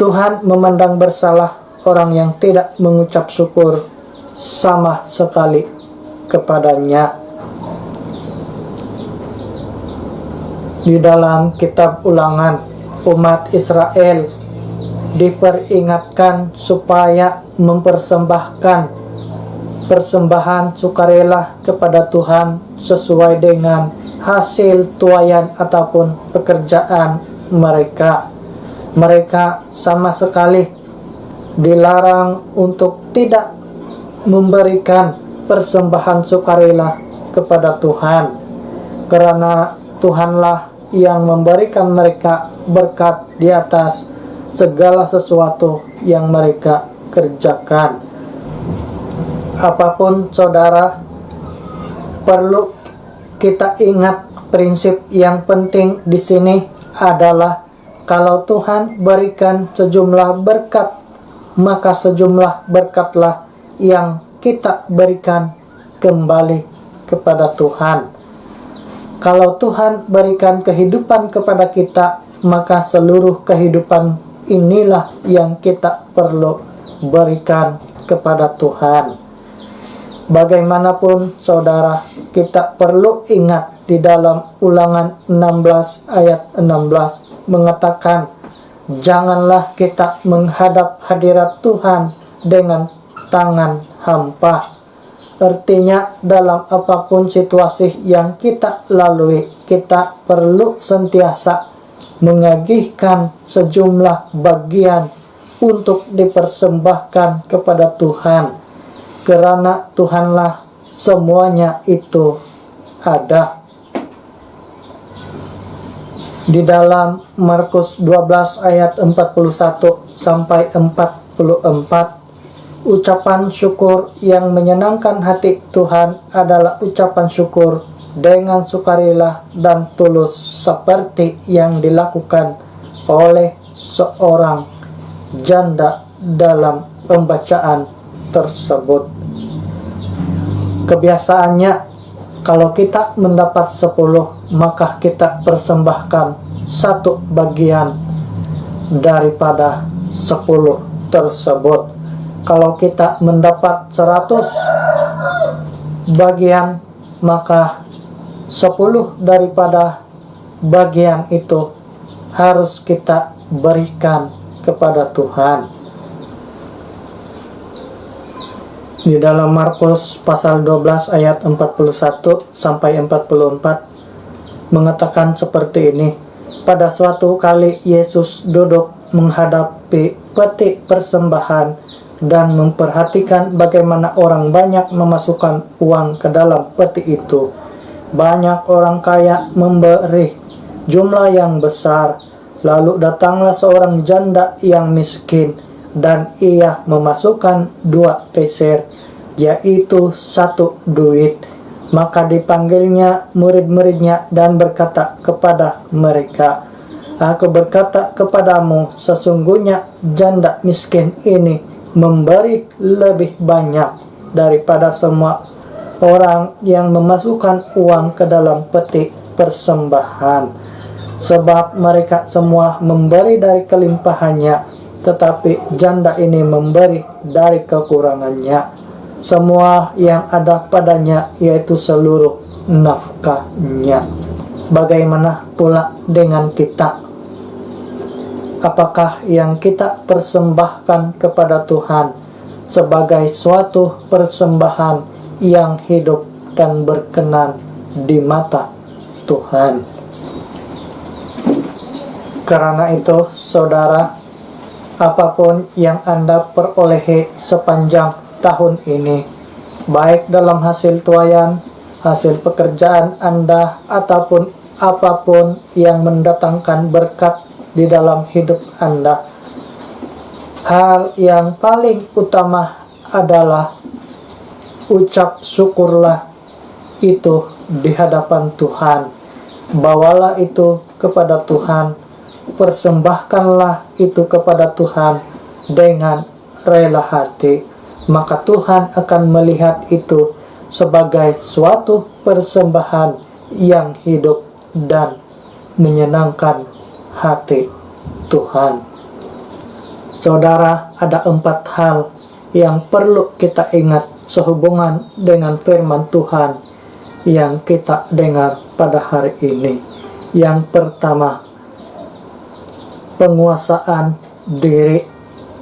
Tuhan memandang bersalah orang yang tidak mengucap syukur sama sekali kepadanya. Di dalam kitab Ulangan, umat Israel diperingatkan supaya mempersembahkan persembahan sukarela kepada Tuhan sesuai dengan hasil tuaian ataupun pekerjaan mereka. Mereka sama sekali dilarang untuk tidak memberikan persembahan sukarela kepada Tuhan, karena Tuhanlah yang memberikan mereka berkat di atas segala sesuatu yang mereka kerjakan. Apapun saudara, perlu kita ingat prinsip yang penting di sini adalah kalau Tuhan berikan sejumlah berkat, maka sejumlah berkatlah yang kita berikan kembali kepada Tuhan. Kalau Tuhan berikan kehidupan kepada kita, maka seluruh kehidupan inilah yang kita perlu berikan kepada Tuhan. Bagaimanapun saudara, kita perlu ingat di dalam Ulangan 16 ayat 16 mengatakan, janganlah kita menghadap hadirat Tuhan dengan tangan hampa. Artinya dalam apapun situasi yang kita lalui, kita perlu sentiasa mengagihkan sejumlah bagian untuk dipersembahkan kepada Tuhan, karena Tuhanlah semuanya itu ada. Di dalam Markus 12 ayat 41 sampai 44, ucapan syukur yang menyenangkan hati Tuhan adalah ucapan syukur dengan sukarela dan tulus seperti yang dilakukan oleh seorang janda dalam pembacaan tersebut. Kebiasaannya, kalau kita mendapat 10, maka kita persembahkan 1 bagian daripada 10 tersebut. Kalau kita mendapat 100 bagian, maka 10 daripada bagian itu harus kita berikan kepada Tuhan. Di dalam Markus pasal 12 ayat 41 sampai 44 mengatakan seperti ini. Pada suatu kali Yesus duduk menghadapi peti persembahan dan memperhatikan bagaimana orang banyak memasukkan uang ke dalam peti itu. Banyak orang kaya memberi jumlah yang besar. Lalu datanglah seorang janda yang miskin, dan ia memasukkan 2 peser, yaitu 1 duit. Maka dipanggilnya murid-muridnya dan berkata kepada mereka, Aku berkata kepadamu, sesungguhnya janda miskin ini memberi lebih banyak daripada semua orang yang memasukkan uang ke dalam peti persembahan, sebab mereka semua memberi dari kelimpahannya, tetapi janda ini memberi dari kekurangannya, semua yang ada padanya, yaitu seluruh nafkahnya. Bagaimana pula dengan kita? Apakah yang kita persembahkan kepada Tuhan sebagai suatu persembahan yang hidup dan berkenan di mata Tuhan? Karena itu, saudara, apapun yang Anda perolehi sepanjang tahun ini, baik dalam hasil tuaian, hasil pekerjaan Anda, ataupun apapun yang mendatangkan berkat di dalam hidup Anda, hal yang paling utama adalah ucap syukurlah itu di hadapan Tuhan. Bawalah itu kepada Tuhan, persembahkanlah itu kepada Tuhan dengan rela hati, maka Tuhan akan melihat itu sebagai suatu persembahan yang hidup dan menyenangkan hati Tuhan. Saudara, ada 4 hal yang perlu kita ingat sehubungan dengan firman Tuhan yang kita dengar pada hari ini. Yang pertama, penguasaan diri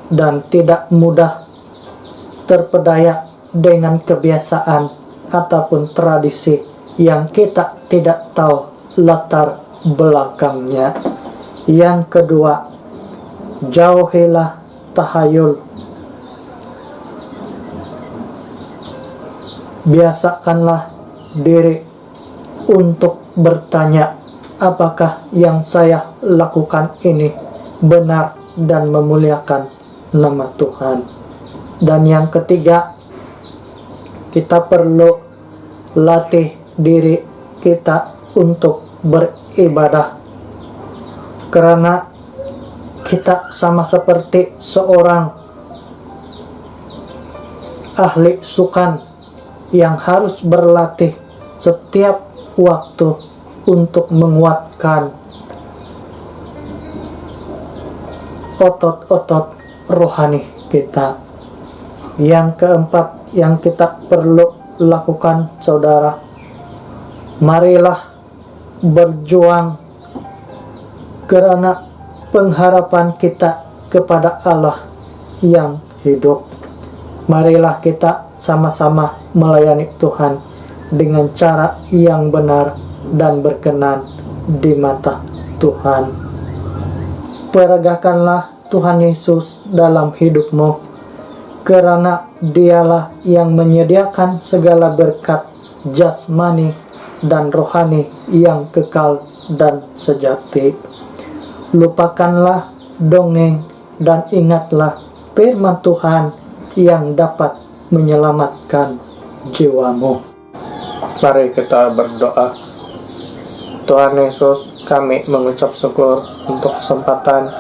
dan tidak mudah terpedaya dengan kebiasaan ataupun tradisi yang kita tidak tahu latar belakangnya. Yang kedua, jauhilah tahayul. Biasakanlah diri untuk bertanya, apakah yang saya lakukan ini benar dan memuliakan nama Tuhan. Dan yang ketiga, kita perlu latih diri kita untuk beribadah, karena kita sama seperti seorang ahli sukan yang harus berlatih setiap waktu untuk menguatkan otot-otot rohani kita. Yang keempat yang kita perlu lakukan, saudara, marilah berjuang, karena pengharapan kita kepada Allah yang hidup. Marilah kita sama-sama melayani Tuhan dengan cara yang benar dan berkenan di mata Tuhan. Peragakanlah Tuhan Yesus dalam hidupmu, karena Dialah yang menyediakan segala berkat jasmani dan rohani yang kekal dan sejati. Lupakanlah dongeng dan ingatlah firman Tuhan yang dapat menyelamatkan jiwamu. Mari kita berdoa. Tuhan Yesus, kami mengucap syukur untuk kesempatan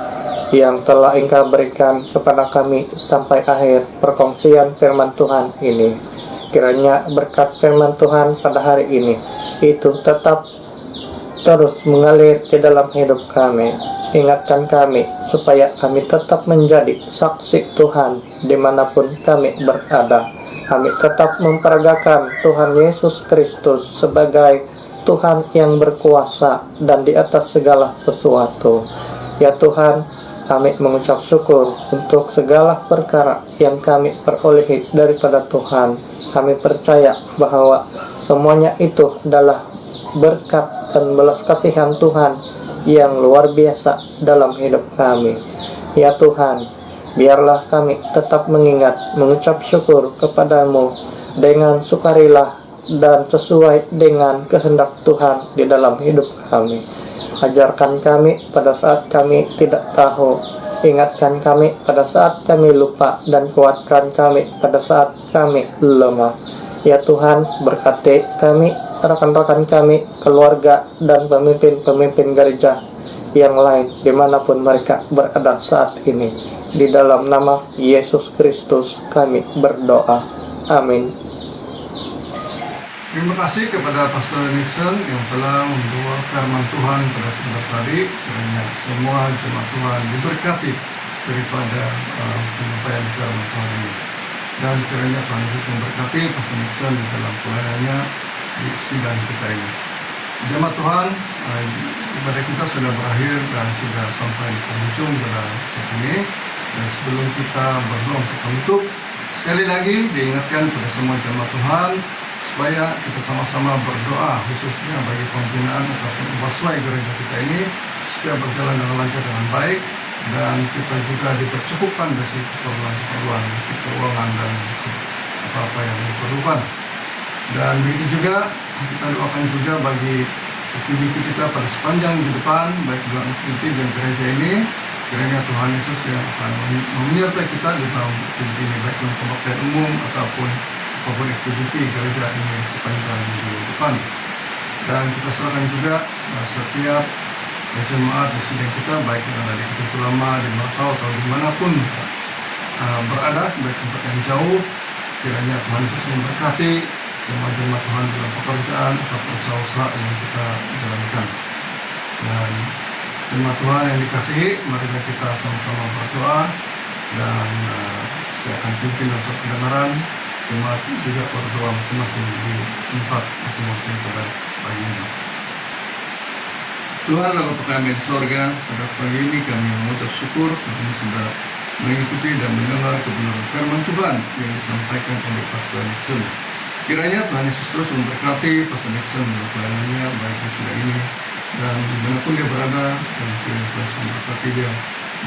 yang telah Engkau berikan kepada kami sampai akhir perkongsian firman Tuhan ini. Kiranya berkat firman Tuhan pada hari ini itu tetap terus mengalir di dalam hidup kami. Ingatkan kami supaya kami tetap menjadi saksi Tuhan dimanapun kami berada. Kami tetap memperagakan Tuhan Yesus Kristus sebagai Tuhan yang berkuasa dan di atas segala sesuatu. Ya Tuhan, kami mengucap syukur untuk segala perkara yang kami perolehi daripada Tuhan. Kami percaya bahwa semuanya itu adalah berkat dan belas kasihan Tuhan yang luar biasa dalam hidup kami. Ya Tuhan, biarlah kami tetap mengingat, mengucap syukur kepadamu dengan sukarela dan sesuai dengan kehendak Tuhan di dalam hidup kami. Ajarkan kami pada saat kami tidak tahu, ingatkan kami pada saat kami lupa, dan kuatkan kami pada saat kami lemah. Ya Tuhan, berkati kami, rekan-rekan kami, keluarga, dan pemimpin-pemimpin gereja yang lain dimanapun mereka berada saat ini. Di dalam nama Yesus Kristus kami berdoa. Amin. Terima kasih kepada Pastor Nixon yang telah membawa firman Tuhan pada sebentar tadi. Kiranya semua jemaat Tuhan diberkati daripada penyampaian firman Tuhan ini. Dan kiranya Tuhan Yesus memberkati Pastor Nixon di dalam pelayanannya di sidang kita ini. Jemaat Tuhan, ibadah kita sudah berakhir dan sudah sampai di penghujung pada saat ini. Dan sebelum kita berdoa untuk penutup, sekali lagi diingatkan kepada semua jemaat Tuhan supaya kita sama-sama berdoa khususnya bagi pembinaan ataupun waswai gereja kita ini supaya berjalan dengan lancar dengan baik, dan kita juga dipercukupkan dari sisi keperluan, dari keuangan dan apa-apa yang diperlukan. Dan begitu juga kita doakan juga bagi aktiviti kita pada sepanjang di depan, baik dalam aktiviti dan gereja ini. Kiranya Tuhan Yesus yang akan menyertai kita di dalam aktiviti ini, baik dalam pembaptisan umum ataupun apapun aktiviti gereja ini sepanjang di depan. Dan kita serahkan juga setiap jemaat di sidang kita, baik yang ada di Kutub Lama, di Makau atau dimanapun berada, baik tempat yang jauh. Kiranya Tuhan Yesus memberkati semua jemaat Tuhan dalam pekerjaan atau usaha-usaha yang kita jalankan. Dan jemaat Tuhan yang dikasihi, marilah kita sama-sama berdoa, dan saya akan pimpin dalam suatu kebenaran. Jemaat juga berdoa masing-masing di tempat masing-masing pada pagi ini. Tuhan Allah Bapa kami di sorga, pada pagi ini kami mengucap syukur kami sudah mengikuti dan mendengar kebenaran firman Tuhan yang disampaikan oleh Pastor Nixon. Kiranya Tuhan Yesus terus memberkati Pastor Nixon dan pelayanannya baik di sidang ini dan dimanapun dia berada, dan kiranya Tuhan memberkati dia,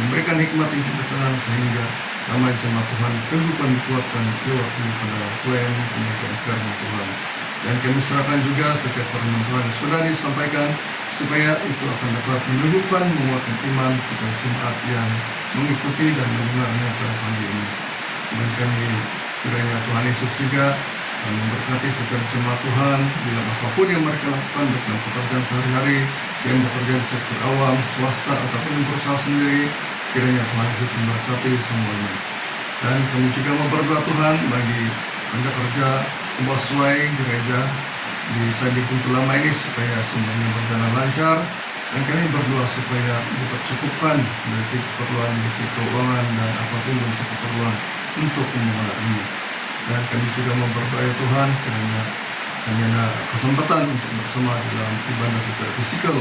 memberikan hikmat yang kebijaksanaan sehingga ramai jemaat Tuhan kehidupan dikuatkan lewat pada pelayanan penyampaian firman Tuhan. Dan kami serahkan juga setiap firman Tuhan yang sudah disampaikan, supaya itu akan dapat meneguhkan, menguatkan iman setiap jemaat yang mengikuti dan mendengarnya pada pagi ini. Dan kami kiranya Tuhan Yesus juga memberkati setiap jemaat Tuhan dalam apapun yang mereka lakukan, dalam pekerjaan sehari-hari, yang bekerja di sektor awam, swasta, ataupun yang berusaha sendiri. Kiranya Tuhan Yesus memberkati semuanya. Dan kami juga mau berdoa Tuhan bagi kerja-kerja pemboswai gereja di Sandi Kuntul Lama ini, supaya semuanya berjalan lancar, dan kami berdoa supaya dipercukupkan dari sisi keperluan, dari sisi keuangan, dan apapun bentuk keperluan untuk pembangunan ini. Dan kami juga mau berdoa ya Tuhan, kiranya kami ada kesempatan untuk bersama dalam ibadah secara fisikal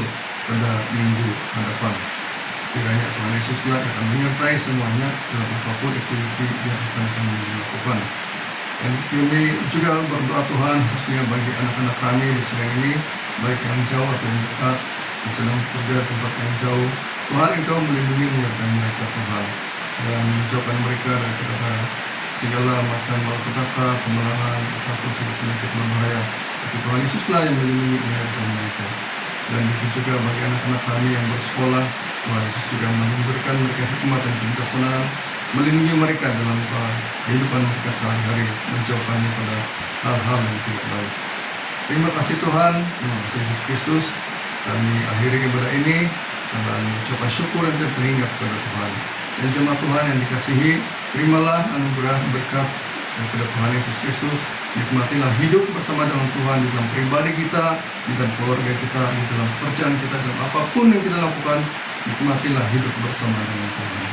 pada minggu hadapan. Kiranya Tuhan Yesuslah akan menyertai semuanya dalam apapun aktiviti yang akan kami lakukan. Dan kami juga berdoa Tuhan khususnya bagi anak-anak kami di sedang ini, baik yang jauh atau yang dekat, yang sedang bekerja di tempat yang jauh. Tuhan Engkau melindungi menyertai mereka Tuhan, dan menjauhkan mereka daripada segala macam malapetaka, kemenangan, ataupun segala penyakit berbahaya. Tapi Tuhan Yesuslah yang melindungi menyertai mereka. Dan itu juga bagi anak-anak kami yang bersekolah, Tuhan Yesus juga memberikan mereka hikmat dan kebijaksanaan, melindungi mereka dalam kehidupan mereka sehari-hari, menjauhkannya pada hal-hal yang tidak baik. Terima kasih Tuhan, terima kasih Yesus Kristus. Kami akhiri ibadah ini dan mengucapkan syukur dan terhingga kepada Tuhan. Dan jemaat Tuhan yang dikasihi, terimalah anugerah berkat daripada Tuhan Yesus Kristus. Nikmatilah hidup bersama dengan Tuhan di dalam pribadi kita, di dalam keluarga kita, di dalam pekerjaan kita, dalam apapun yang kita lakukan. Nikmatilah hidup bersama dengan Tuhan.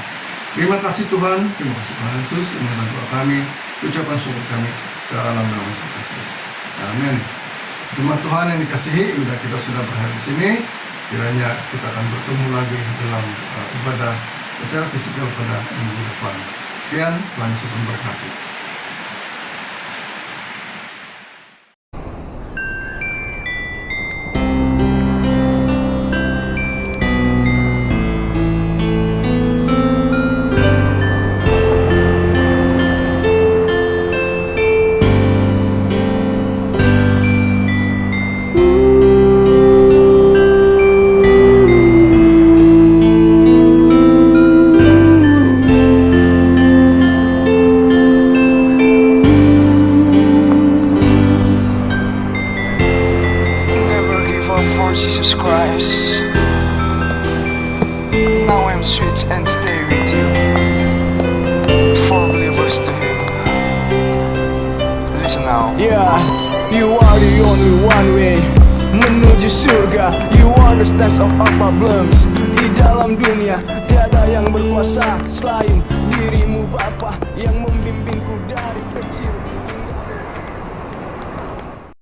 Terima kasih Tuhan, terima kasih Tuhan Yesus. Inilah doa kami, ucapan syukur kami ke dalam nama Yesus Kristus. Amin. Jemaat Tuhan yang dikasihi, ibadah kita sudah berakhir di sini. Kiranya kita akan bertemu lagi dalam ibadah secara fisikal pada minggu depan. Sekian, Tuhan Yesus memberkati. Jesus Christ. Now I'm sweet and stay with you. For believers to Him. Listen now. Yeah, you are the only one way menuju surga. You understand of our problems. Di dalam dunia tiada yang berkuasa selain dirimu Bapa yang membimbingku dari kecil.